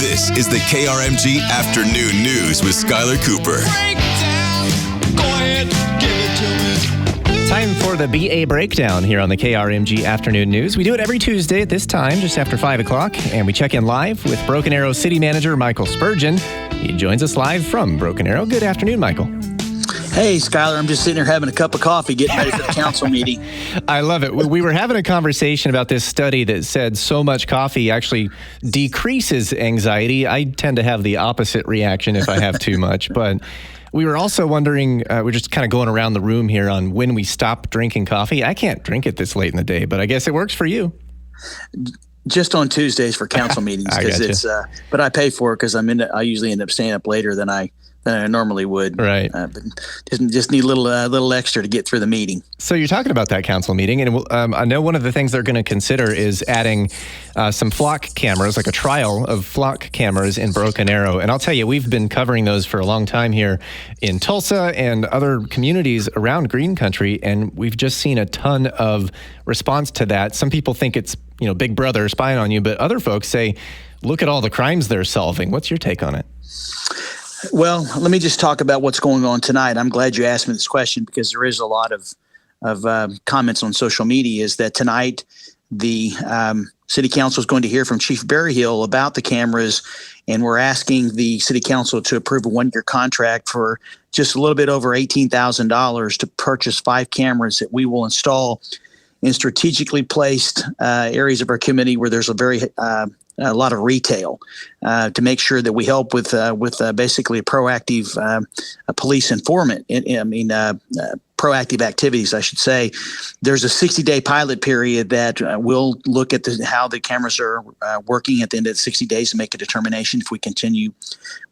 This is the KRMG Afternoon News with Skylar Cooper. Go ahead, give it to me. Time for the BA Breakdown here on the KRMG Afternoon News. We do it every Tuesday at this time, just after 5 o'clock, and we check in live with Broken Arrow City Manager Michael Spurgeon. He joins us live from Broken Arrow. Good afternoon, Michael. Hey, Skylar, I'm just sitting here having a cup of coffee, getting ready for the council meeting. I love it. We were having a conversation about this study that said so much coffee actually decreases anxiety. I tend to have the opposite reaction if I have too much, but we were also wondering, we're just kind of going around the room here on when we stop drinking coffee. I can't drink it this late in the day, but I guess it works for you. Just on Tuesdays for council meetings, because it's. But I pay for it because I usually end up staying up later than I normally would. Right. But just need a little extra to get through the meeting. So you're talking about that council meeting, and I know one of the things they're going to consider is adding some flock cameras, like a trial of flock cameras in Broken Arrow. And I'll tell you, we've been covering those for a long time here in Tulsa and other communities around Green Country, and we've just seen a ton of response to that. Some people think it's, Big Brother spying on you, but other folks say, look at all the crimes they're solving. What's your take on it? Well, let me just talk about what's going on tonight. I'm glad you asked me this question because there is a lot of comments on social media is that tonight the city council is going to hear from Chief Berryhill about the cameras, and we're asking the city council to approve a 1-year contract for just a little bit over $18,000 to purchase 5 cameras that we will install in strategically placed areas of our community where there's a lot of retail to make sure that we help with basically a proactive police informant. Proactive activities, I should say. There's a 60-day pilot period that we'll look at how the cameras are working at the end of the 60 days and make a determination if we continue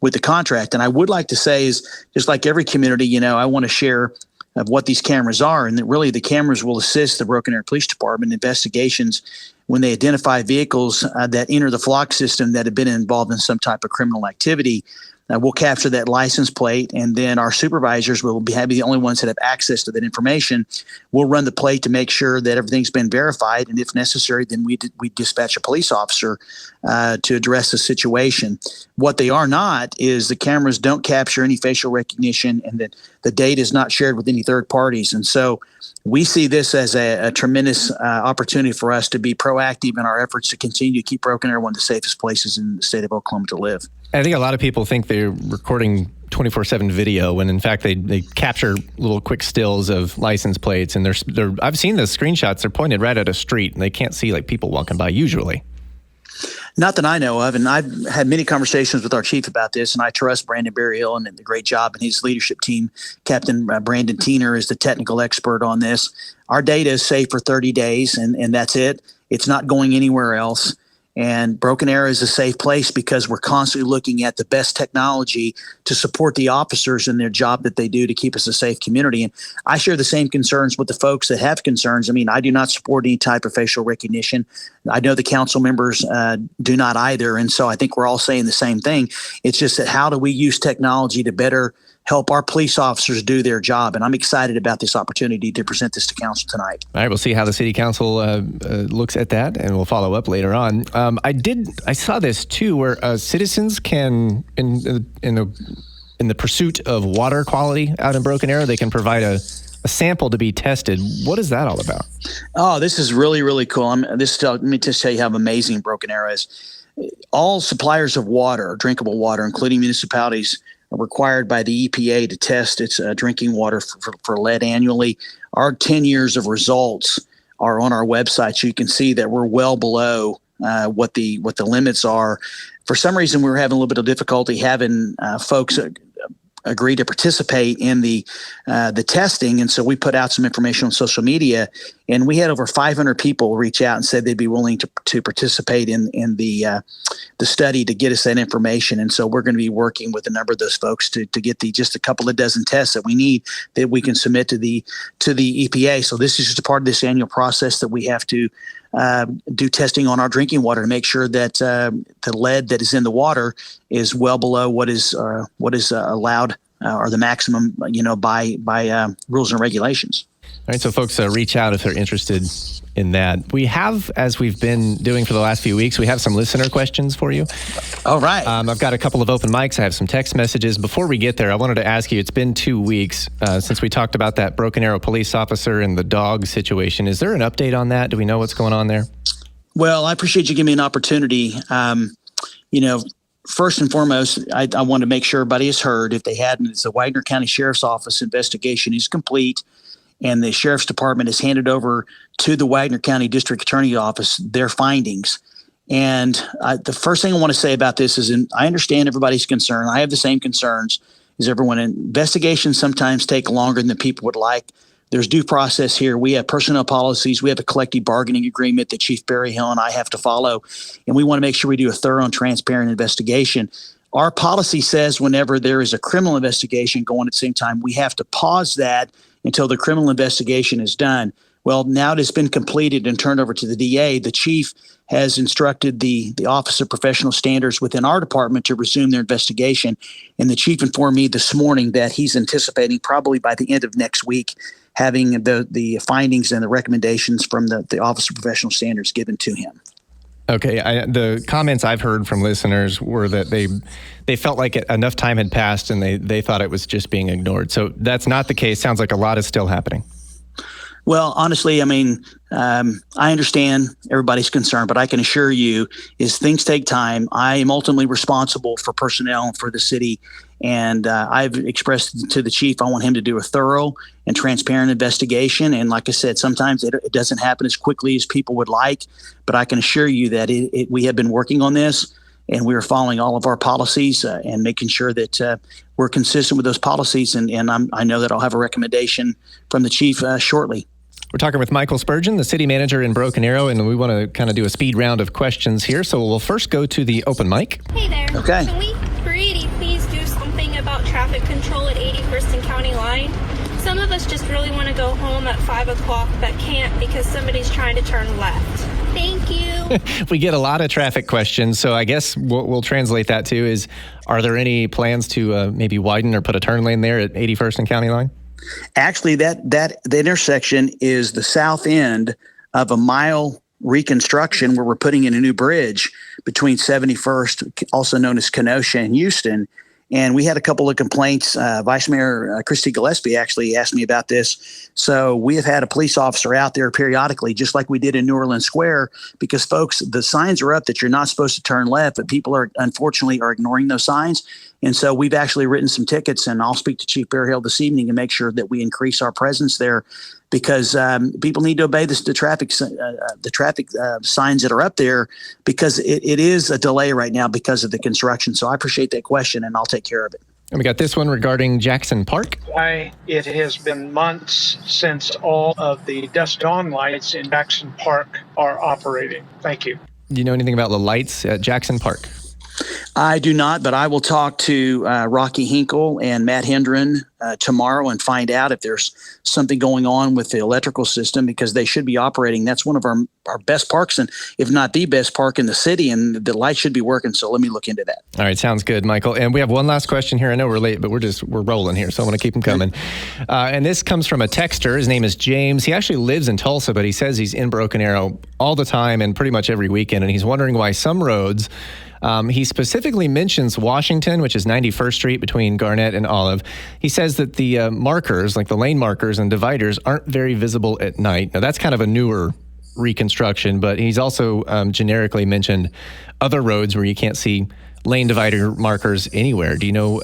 with the contract. And I would like to say is, just like every community, I want to share of what these cameras are, and that really the cameras will assist the Broken Arrow Police Department investigations when they identify vehicles that enter the flock system that have been involved in some type of criminal activity. We'll capture that license plate, and then our supervisors will be the only ones that have access to that information. We'll run the plate to make sure that everything's been verified, and if necessary, then we dispatch a police officer to address the situation. What they are not is the cameras don't capture any facial recognition, and that the data is not shared with any third parties. And so we see this as a tremendous opportunity for us to be proactive in our efforts to continue to keep Broken Arrow one of the safest places in the state of Oklahoma to live. I think a lot of people think they're recording 24/7 video when in fact they capture little quick stills of license plates, and they're I've seen the screenshots. They're pointed right at a street, and they can't see people walking by usually. Not that I know of, and I've had many conversations with our chief about this, and I trust Brandon Berryhill and the great job and his leadership team. Captain Brandon Teener is the technical expert on this. Our data is safe for 30 days, and that's it. It's not going anywhere else. And Broken Arrow is a safe place because we're constantly looking at the best technology to support the officers in their job that they do to keep us a safe community. And I share the same concerns with the folks that have concerns. I do not support any type of facial recognition. I know the council members do not either. And so I think we're all saying the same thing. It's just that how do we use technology to better help our police officers do their job? And I'm excited about this opportunity to present this to council tonight. All right, we'll see how the city council looks at that, and we'll follow up later on. I saw this too, where citizens can, in the pursuit of water quality out in Broken Arrow, they can provide a sample to be tested. What is that all about? Oh, this is really, really cool. Let me just tell you how amazing Broken Arrow is. All suppliers of water, drinkable water, including municipalities, are required by the EPA to test its drinking water for lead annually. Our 10 years of results are on our website, so you can see that we're well below what the limits are. For some reason, we were having a little bit of difficulty having folks agree to participate in the testing, and so we put out some information on social media, and we had over 500 people reach out and said they'd be willing to participate in the study to get us that information. And so we're going to be working with a number of those folks to get just a couple of dozen tests that we need that we can submit to the EPA. So this is just a part of this annual process that we have to do testing on our drinking water to make sure that the lead that is in the water is well below what is allowed or the maximum, by rules and regulations. right, so folks reach out if they're interested in that. We have, as we've been doing for the last few weeks, we have some listener questions for you. All right. I've got a couple of open mics. I have some text messages. Before we get there, I wanted to ask you, it's been 2 weeks since we talked about that Broken Arrow police officer and the dog situation. Is there an update on that? Do we know what's going on there? Well, I appreciate you giving me an opportunity. First and foremost, I want to make sure everybody has heard. If they hadn't, it's the Widener County Sheriff's Office investigation is complete, and the Sheriff's Department has handed over to the Widener County District Attorney Office their findings. And the first thing I want to say about this is, I understand everybody's concern. I have the same concerns as everyone. Investigations sometimes take longer than people would like. There's due process here. We have personnel policies. We have a collective bargaining agreement that Chief Berryhill and I have to follow. And we want to make sure we do a thorough and transparent investigation. Our policy says whenever there is a criminal investigation going at the same time, we have to pause that until the criminal investigation is done. Well, now it has been completed and turned over to the DA. The chief has instructed the Office of Professional Standards within our department to resume their investigation. And the chief informed me this morning that he's anticipating probably by the end of next week having the findings and the recommendations from the Office of Professional Standards given to him. Okay. The comments I've heard from listeners were that they felt like enough time had passed and they thought it was just being ignored. So that's not the case. Sounds like a lot is still happening. Well, honestly, I understand everybody's concern, but I can assure you is things take time. I am ultimately responsible for personnel for the city. And I've expressed to the chief, I want him to do a thorough and transparent investigation. And like I said, sometimes it doesn't happen as quickly as people would like, but I can assure you that we have been working on this and we are following all of our policies and making sure that we're consistent with those policies. And I know that I'll have a recommendation from the chief shortly. We're talking with Michael Spurgeon, the city manager in Broken Arrow, and we want to kind of do a speed round of questions here. So we'll first go to the open mic. Hey there. Okay. Can we pretty please do something about traffic control at 81st and County Line? Some of us just really want to go home at 5 o'clock but can't because somebody's trying to turn left. Thank you. We get a lot of traffic questions, so I guess what we'll translate that to is, are there any plans to maybe widen or put a turn lane there at 81st and County Line? Actually, the intersection is the south end of a mile reconstruction where we're putting in a new bridge between 71st, also known as Kenosha, and Houston. And we had a couple of complaints. Vice Mayor Christy Gillespie actually asked me about this. So we have had a police officer out there periodically, just like we did in New Orleans Square, because folks, the signs are up that you're not supposed to turn left, but people are unfortunately ignoring those signs. And so we've actually written some tickets, and I'll speak to Chief Berryhill this evening and make sure that we increase our presence there, because people need to obey the traffic signs that are up there, because it is a delay right now because of the construction. So I appreciate that question, and I'll take care of it. And we got this one regarding Jackson Park. It has been months since all of the dusk dawn lights in Jackson Park are operating. Thank you. Do you know anything about the lights at Jackson Park? I do not, but I will talk to Rocky Hinkle and Matt Hendren tomorrow and find out if there's something going on with the electrical system, because they should be operating. That's one of our best parks, and if not the best park in the city, and the lights should be working. So let me look into that. All right, sounds good, Michael. And we have one last question here. I know we're late, but we're rolling here, so I want to keep them coming. And this comes from a texter. His name is James. He actually lives in Tulsa, but he says he's in Broken Arrow all the time and pretty much every weekend, and he's wondering why some roads. He specifically mentions Washington, which is 91st Street between Garnett and Olive. He says that the markers, like the lane markers and dividers, aren't very visible at night. Now, that's kind of a newer reconstruction, but he's also generically mentioned other roads where you can't see lane divider markers anywhere. Do you know?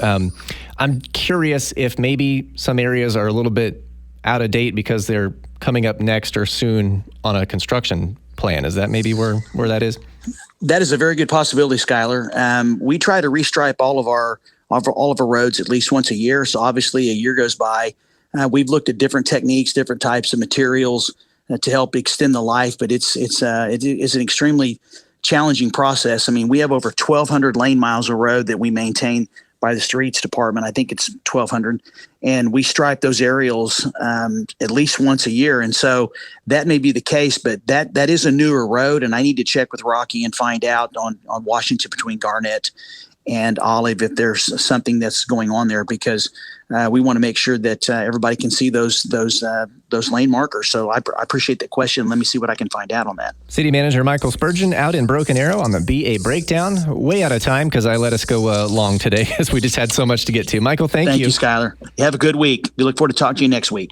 I'm curious if maybe some areas are a little bit out of date because they're coming up next or soon on a construction plan. Is that maybe where that is? That is a very good possibility, Skylar. We try to restripe all of our roads at least once a year. So obviously a year goes by. We've looked at different techniques, different types of materials to help extend the life, but it is an extremely challenging process. I mean, we have over 1,200 lane miles of road that we maintain by the streets department. I think it's 1,200, and we stripe those aerials at least once a year. And so that may be the case, but that is a newer road, and I need to check with Rocky and find out on Washington between Garnett and Olive if there's something that's going on there, because we want to make sure that everybody can see those lane markers. So I appreciate that question. Let me see what I can find out on that. City Manager Michael Spurgeon out in Broken Arrow on the BA Breakdown. Way out of time because I let us go long today as we just had so much to get to. Michael, thank you. Thank you, Skylar. You have a good week. We look forward to talking to you next week.